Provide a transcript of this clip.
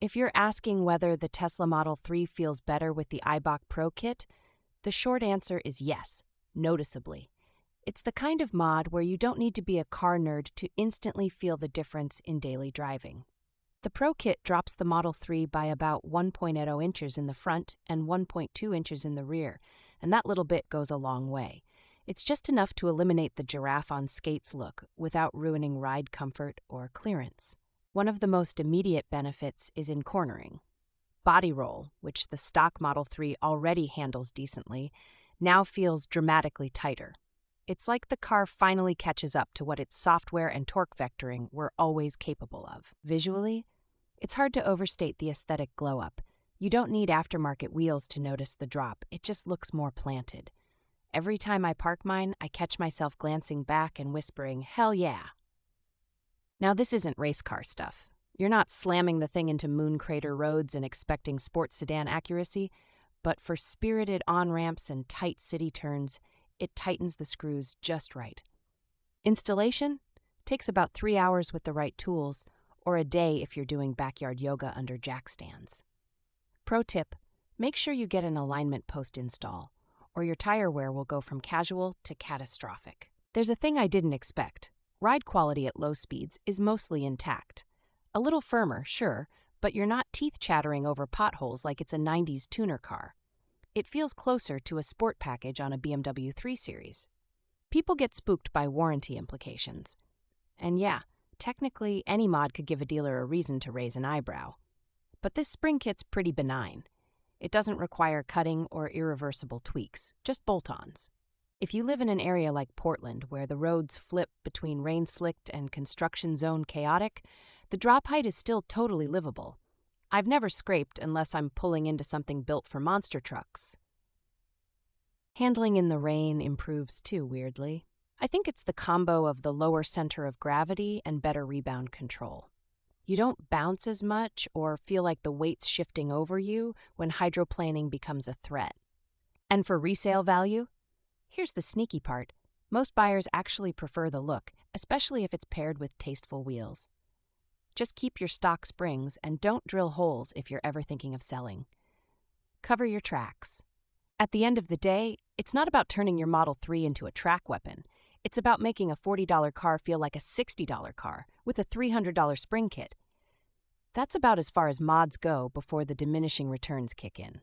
If you're asking whether the Tesla Model 3 feels better with the Eibach Pro Kit, the short answer is yes, noticeably. It's the kind of mod where you don't need to be a car nerd to instantly feel the difference in daily driving. The Pro Kit drops the Model 3 by about 1.0 inches in the front and 1.2 inches in the rear, and that little bit goes a long way. It's just enough to eliminate the giraffe on skates look without ruining ride comfort or clearance. One of the most immediate benefits is in cornering. Body roll, which the stock Model 3 already handles decently, now feels dramatically tighter. It's like the car finally catches up to what its software and torque vectoring were always capable of. Visually, it's hard to overstate the aesthetic glow-up. You don't need aftermarket wheels to notice the drop, it just looks more planted. Every time I park mine, I catch myself glancing back and whispering, "Hell yeah." Now, this isn't race car stuff. You're not slamming the thing into moon crater roads and expecting sports sedan accuracy, but for spirited on-ramps and tight city turns, it tightens the screws just right. Installation takes about 3 hours with the right tools, or a day if you're doing backyard yoga under jack stands. Pro tip, make sure you get an alignment post-install, or your tire wear will go from casual to catastrophic. There's a thing I didn't expect. Ride quality at low speeds is mostly intact. A little firmer, sure, but you're not teeth-chattering over potholes like it's a 90s tuner car. It feels closer to a sport package on a BMW 3 Series. People get spooked by warranty implications. And yeah, technically any mod could give a dealer a reason to raise an eyebrow. But this spring kit's pretty benign. It doesn't require cutting or irreversible tweaks, just bolt-ons. If you live in an area like Portland where the roads flip between rain-slicked and construction zone chaotic, the drop height is still totally livable. I've never scraped unless I'm pulling into something built for monster trucks. Handling in the rain improves too, weirdly. I think it's the combo of the lower center of gravity and better rebound control. You don't bounce as much or feel like the weight's shifting over you when hydroplaning becomes a threat. And for resale value? Here's the sneaky part. Most buyers actually prefer the look, especially if it's paired with tasteful wheels. Just keep your stock springs and don't drill holes if you're ever thinking of selling. Cover your tracks. At the end of the day, it's not about turning your Model 3 into a track weapon. It's about making a $40 car feel like a $60 car with a $300 spring kit. That's about as far as mods go before the diminishing returns kick in.